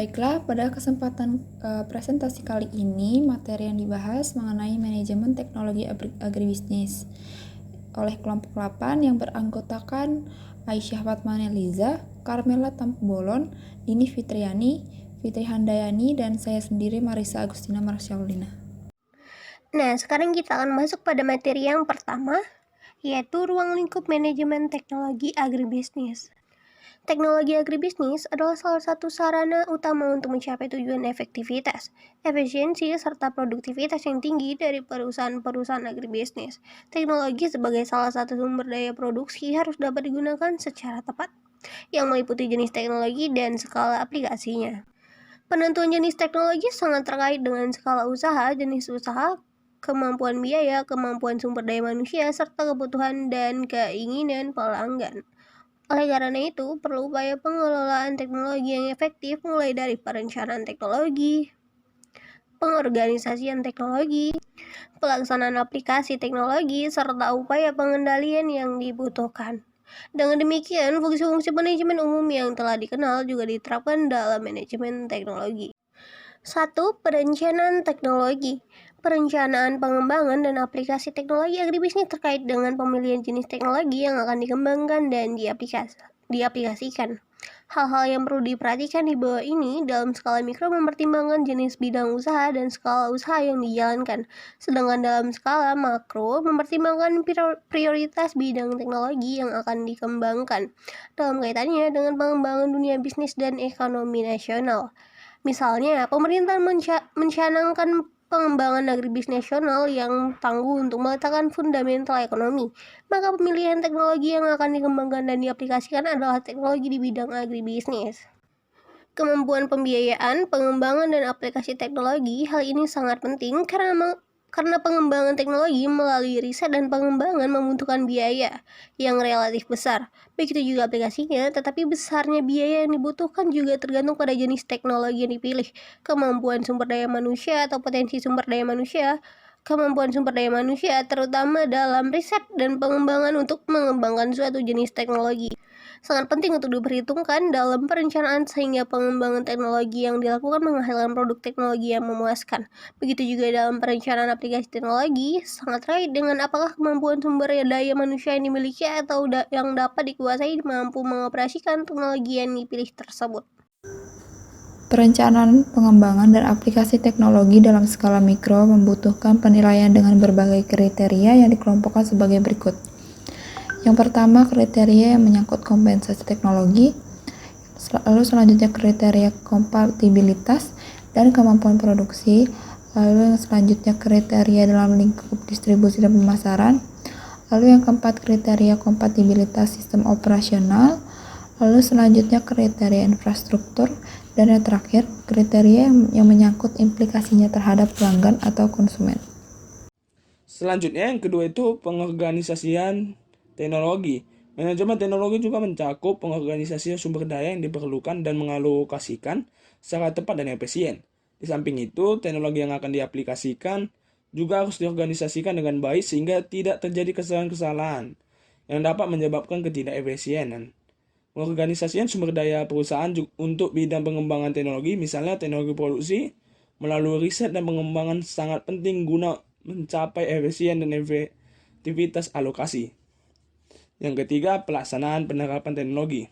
Baiklah, pada kesempatan presentasi kali ini, materi yang dibahas mengenai manajemen teknologi agribisnis oleh kelompok 8 yang beranggotakan Aisyah Fatmaneliza, Carmela Tampubolon, Dini Fitriani, Fitri Handayani, dan saya sendiri Marisa Agustina Marsyaulina. Nah, sekarang kita akan masuk pada materi yang pertama, yaitu ruang lingkup manajemen teknologi agribisnis. Teknologi agribisnis adalah salah satu sarana utama untuk mencapai tujuan efektivitas, efisiensi, serta produktivitas yang tinggi dari perusahaan-perusahaan agribisnis. Teknologi sebagai salah satu sumber daya produksi harus dapat digunakan secara tepat, yang meliputi jenis teknologi dan skala aplikasinya. Penentuan jenis teknologi sangat terkait dengan skala usaha, jenis usaha, kemampuan biaya, kemampuan sumber daya manusia, serta kebutuhan dan keinginan pelanggan. Oleh karena itu, perlu upaya pengelolaan teknologi yang efektif mulai dari perencanaan teknologi, pengorganisasian teknologi, pelaksanaan aplikasi teknologi, serta upaya pengendalian yang dibutuhkan. Dengan demikian, fungsi-fungsi manajemen umum yang telah dikenal juga diterapkan dalam manajemen teknologi. 1. Perencanaan teknologi. Perencanaan pengembangan dan aplikasi teknologi agribisnis terkait dengan pemilihan jenis teknologi yang akan dikembangkan dan diaplikasikan. Hal-hal yang perlu diperhatikan di bawah ini dalam skala mikro mempertimbangkan jenis bidang usaha dan skala usaha yang dijalankan. Sedangkan dalam skala makro mempertimbangkan prioritas bidang teknologi yang akan dikembangkan dalam kaitannya dengan pengembangan dunia bisnis dan ekonomi nasional. Misalnya, pemerintah mencanangkan pengembangan agribisnis nasional yang tangguh untuk meletakkan fundamental ekonomi, maka pemilihan teknologi yang akan dikembangkan dan diaplikasikan adalah teknologi di bidang agribisnis. Kemampuan pembiayaan, pengembangan, dan aplikasi teknologi, hal ini sangat penting karena pengembangan teknologi melalui riset dan pengembangan membutuhkan biaya yang relatif besar. Begitu juga aplikasinya, tetapi besarnya biaya yang dibutuhkan juga tergantung pada jenis teknologi yang dipilih, kemampuan sumber daya manusia atau potensi sumber daya manusia, kemampuan sumber daya manusia terutama dalam riset dan pengembangan untuk mengembangkan suatu jenis teknologi. Sangat penting untuk diperhitungkan dalam perencanaan sehingga pengembangan teknologi yang dilakukan menghasilkan produk teknologi yang memuaskan. Begitu juga dalam perencanaan aplikasi teknologi, sangat terkait dengan apakah kemampuan sumber daya manusia yang dimiliki atau yang dapat dikuasai mampu mengoperasikan teknologi yang dipilih tersebut. Perencanaan, pengembangan, dan aplikasi teknologi dalam skala mikro membutuhkan penilaian dengan berbagai kriteria yang dikelompokkan sebagai berikut. Yang pertama, kriteria yang menyangkut kompensasi teknologi, lalu selanjutnya kriteria kompatibilitas dan kemampuan produksi, lalu yang selanjutnya kriteria dalam lingkup distribusi dan pemasaran, lalu yang keempat kriteria kompatibilitas sistem operasional, lalu selanjutnya kriteria infrastruktur, dan yang terakhir kriteria yang menyangkut implikasinya terhadap pelanggan atau konsumen. Selanjutnya yang kedua itu pengorganisasian teknologi. Manajemen teknologi juga mencakup pengorganisasian sumber daya yang diperlukan dan mengalokasikan secara tepat dan efisien. Di samping itu, teknologi yang akan diaplikasikan juga harus diorganisasikan dengan baik sehingga tidak terjadi kesalahan-kesalahan yang dapat menyebabkan ketidakefisienan. Pengorganisasian sumber daya perusahaan untuk bidang pengembangan teknologi, misalnya teknologi produksi, melalui riset dan pengembangan sangat penting guna mencapai efisien dan efektivitas alokasi. Yang ketiga, pelaksanaan penerapan teknologi.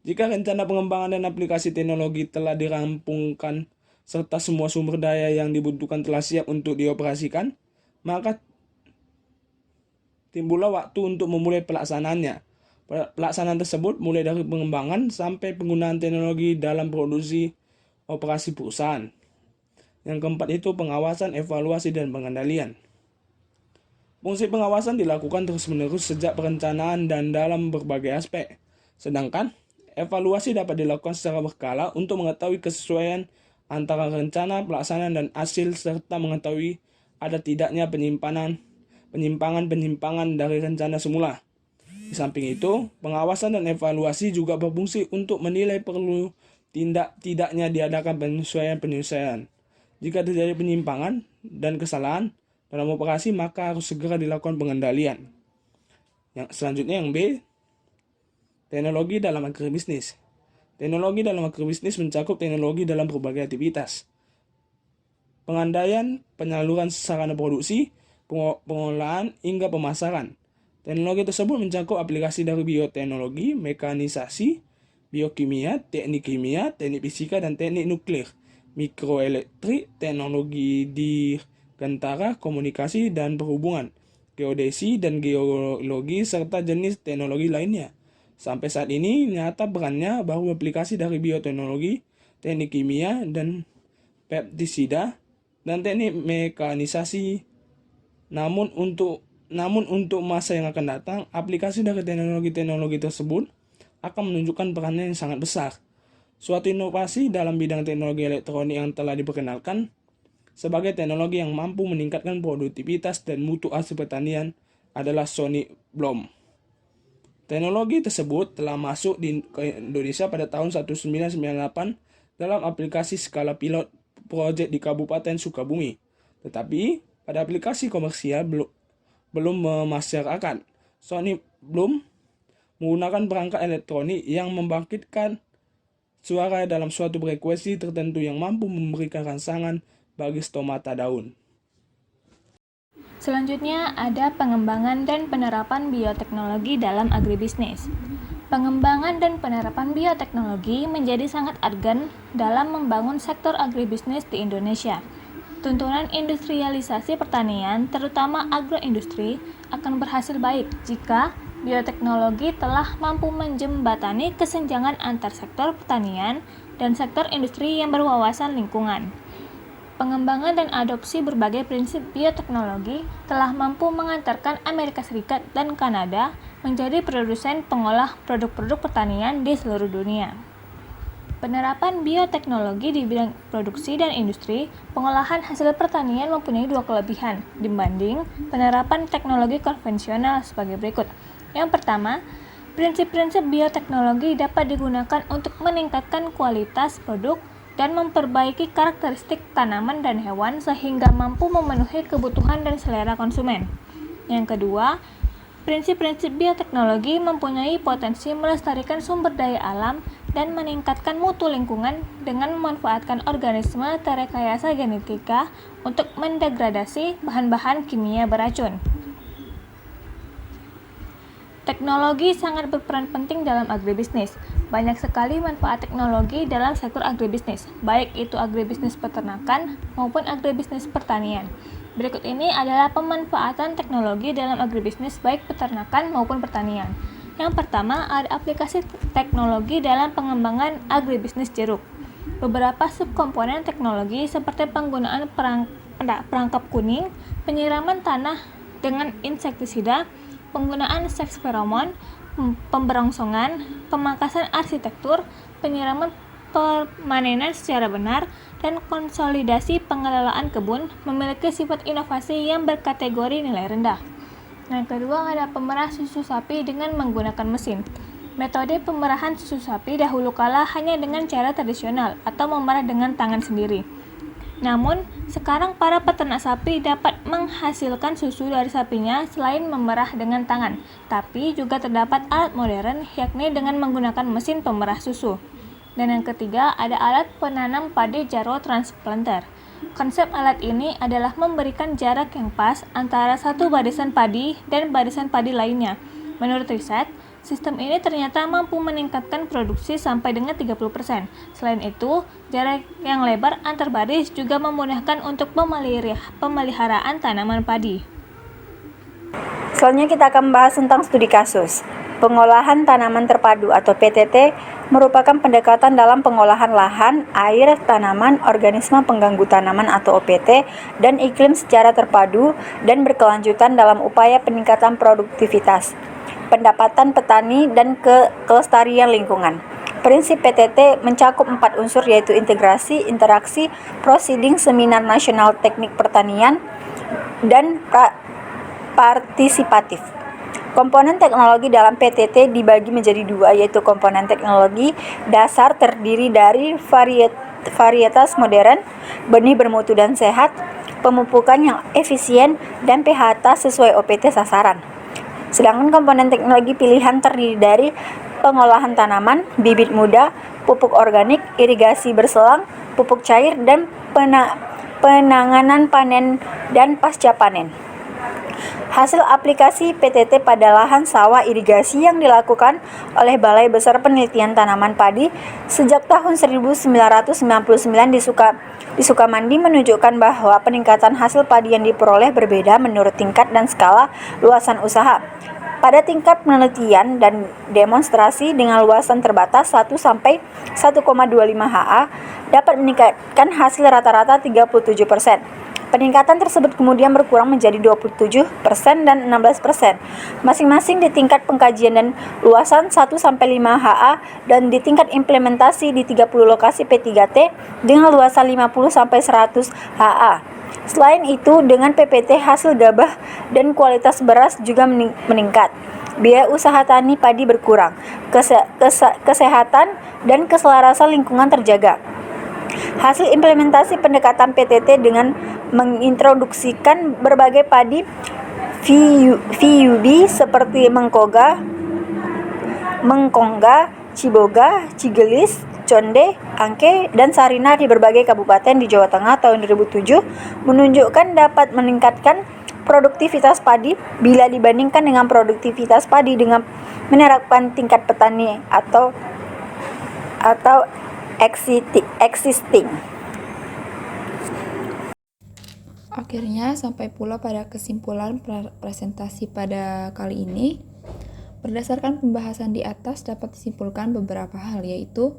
Jika rencana pengembangan dan aplikasi teknologi telah dirampungkan serta semua sumber daya yang dibutuhkan telah siap untuk dioperasikan, maka timbullah waktu untuk memulai pelaksanaannya. Pelaksanaan tersebut mulai dari pengembangan sampai penggunaan teknologi dalam produksi operasi perusahaan. Yang keempat itu pengawasan, evaluasi, dan pengendalian. Fungsi pengawasan dilakukan terus-menerus sejak perencanaan dan dalam berbagai aspek. Sedangkan evaluasi dapat dilakukan secara berkala untuk mengetahui kesesuaian antara rencana, pelaksanaan, dan hasil serta mengetahui ada tidaknya penyimpangan dari rencana semula. Di samping itu, pengawasan dan evaluasi juga berfungsi untuk menilai perlu tidaknya diadakan penyesuaian. Jika terjadi penyimpangan dan kesalahan dalam operasi, maka harus segera dilakukan pengendalian. Yang selanjutnya yang B, teknologi dalam agribisnis. Teknologi dalam agribisnis mencakup teknologi dalam berbagai aktivitas. Pengandaian, penyaluran sarana produksi, pengolahan, hingga pemasaran. Teknologi tersebut mencakup aplikasi dari bioteknologi, mekanisasi, biokimia, teknik fisika, dan teknik nuklir, mikroelektrik, teknologi dirgantara, komunikasi dan perhubungan, geodesi dan geologi, serta jenis teknologi lainnya. Sampai saat ini, nyata perannya baru aplikasi dari bioteknologi, teknik kimia, dan pestisida, dan teknik mekanisasi. Namun untuk masa yang akan datang, aplikasi dari teknologi-teknologi tersebut akan menunjukkan perannya yang sangat besar. Suatu inovasi dalam bidang teknologi elektronik yang telah diperkenalkan sebagai teknologi yang mampu meningkatkan produktivitas dan mutu hasil pertanian adalah Sonic Bloom. Teknologi tersebut telah masuk ke Indonesia pada tahun 1998 dalam aplikasi skala pilot proyek di Kabupaten Sukabumi. Tetapi pada aplikasi komersial belum memasyarakat. Sonic Bloom menggunakan perangkat elektronik yang membangkitkan suara dalam suatu frekuensi tertentu yang mampu memberikan rangsangan bagi stomata daun. Selanjutnya ada pengembangan dan penerapan bioteknologi dalam agribisnis. Pengembangan dan penerapan bioteknologi menjadi sangat urgen dalam membangun sektor agribisnis di Indonesia. Tuntunan industrialisasi pertanian, terutama agroindustri, akan berhasil baik jika bioteknologi telah mampu menjembatani kesenjangan antar sektor pertanian dan sektor industri yang berwawasan lingkungan. Pengembangan dan adopsi berbagai prinsip bioteknologi telah mampu mengantarkan Amerika Serikat dan Kanada menjadi produsen pengolah produk-produk pertanian di seluruh dunia. Penerapan bioteknologi di bidang produksi dan industri pengolahan hasil pertanian mempunyai dua kelebihan dibanding penerapan teknologi konvensional sebagai berikut. Yang pertama, prinsip-prinsip bioteknologi dapat digunakan untuk meningkatkan kualitas produk dan memperbaiki karakteristik tanaman dan hewan sehingga mampu memenuhi kebutuhan dan selera konsumen. Yang kedua, prinsip-prinsip bioteknologi mempunyai potensi melestarikan sumber daya alam dan meningkatkan mutu lingkungan dengan memanfaatkan organisme terekayasa genetika untuk mendegradasi bahan-bahan kimia beracun. Teknologi sangat berperan penting dalam agribisnis. Banyak sekali manfaat teknologi dalam sektor agribisnis, baik itu agribisnis peternakan maupun agribisnis pertanian. Berikut ini adalah pemanfaatan teknologi dalam agribisnis baik peternakan maupun pertanian. Yang pertama, ada aplikasi teknologi dalam pengembangan agribisnis jeruk. Beberapa subkomponen teknologi seperti penggunaan perangkap kuning, penyiraman tanah dengan insektisida, penggunaan seks feromon, pemberongsongan, pemangkasan arsitektur, penyiraman permanenan secara benar, dan konsolidasi pengelolaan kebun memiliki sifat inovasi yang berkategori nilai rendah. Yang kedua ada pemerah susu sapi dengan menggunakan mesin. Metode pemerahan susu sapi dahulu kala hanya dengan cara tradisional atau memerah dengan tangan sendiri. Namun, sekarang para peternak sapi dapat menghasilkan susu dari sapinya selain memerah dengan tangan, tapi juga terdapat alat modern yakni dengan menggunakan mesin pemerah susu. Dan yang ketiga, ada alat penanam padi Jarrow transplanter. Konsep alat ini adalah memberikan jarak yang pas antara satu barisan padi dan barisan padi lainnya. Menurut riset, sistem ini ternyata mampu meningkatkan produksi sampai dengan 30%. Selain itu, jarak yang lebar antar baris juga memudahkan untuk pemeliharaan tanaman padi. Selanjutnya kita akan membahas tentang studi kasus. Pengolahan tanaman terpadu atau PTT merupakan pendekatan dalam pengolahan lahan, air, tanaman, organisme pengganggu tanaman atau OPT, dan iklim secara terpadu dan berkelanjutan dalam upaya peningkatan produktivitas, pendapatan petani, dan kelestarian lingkungan. Prinsip PTT mencakup 4 unsur yaitu integrasi, interaksi, proceeding, seminar nasional teknik pertanian, dan partisipatif. Komponen teknologi dalam PTT dibagi menjadi dua, yaitu komponen teknologi dasar terdiri dari varietas modern, benih bermutu dan sehat, pemupukan yang efisien, dan pH sesuai OPT sasaran. Sedangkan komponen teknologi pilihan terdiri dari pengolahan tanaman, bibit muda, pupuk organik, irigasi berselang, pupuk cair, dan penanganan panen dan pasca panen. Hasil aplikasi PTT pada lahan sawah irigasi yang dilakukan oleh Balai Besar Penelitian Tanaman Padi sejak tahun 1999 di Sukamandi menunjukkan bahwa peningkatan hasil padi yang diperoleh berbeda menurut tingkat dan skala luasan usaha. Pada tingkat penelitian dan demonstrasi dengan luasan terbatas 1 sampai 1,25 ha dapat meningkatkan hasil rata-rata 37%. Peningkatan tersebut kemudian berkurang menjadi 27% dan 16%, masing-masing di tingkat pengkajian dan luasan 1 sampai 5 ha dan di tingkat implementasi di 30 lokasi P3T dengan luasan 50 sampai 100 ha. Selain itu, dengan PPT hasil gabah dan kualitas beras juga meningkat. Biaya usaha tani padi berkurang, kesehatan dan keselarasan lingkungan terjaga. Hasil implementasi pendekatan PTT dengan mengintroduksikan berbagai padi VUB seperti Mengkongga, Ciboga, Cigelis, Conde, Angke, dan Sarina di berbagai kabupaten di Jawa Tengah tahun 2007 menunjukkan dapat meningkatkan produktivitas padi bila dibandingkan dengan produktivitas padi dengan menerapkan tingkat petani atau existing. Akhirnya sampai pula pada kesimpulan presentasi pada kali ini. Berdasarkan pembahasan di atas dapat disimpulkan beberapa hal, yaitu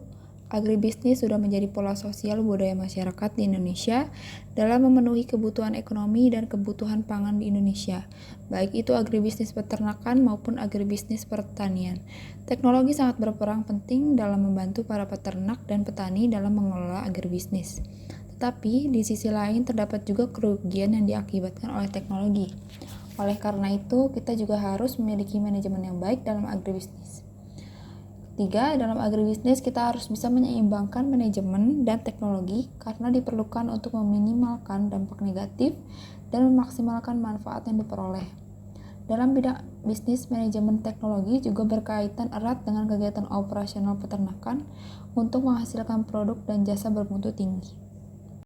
agribisnis sudah menjadi pola sosial budaya masyarakat di Indonesia dalam memenuhi kebutuhan ekonomi dan kebutuhan pangan di Indonesia, baik itu agribisnis peternakan maupun agribisnis pertanian. Teknologi sangat berperan penting dalam membantu para peternak dan petani dalam mengelola agribisnis. Tetapi di sisi lain terdapat juga kerugian yang diakibatkan oleh teknologi. Oleh karena itu, kita juga harus memiliki manajemen yang baik dalam agribisnis. Ketiga, dalam agribisnis kita harus bisa menyeimbangkan manajemen dan teknologi karena diperlukan untuk meminimalkan dampak negatif dan memaksimalkan manfaat yang diperoleh. Dalam bidang bisnis, manajemen teknologi juga berkaitan erat dengan kegiatan operasional peternakan untuk menghasilkan produk dan jasa bermutu tinggi.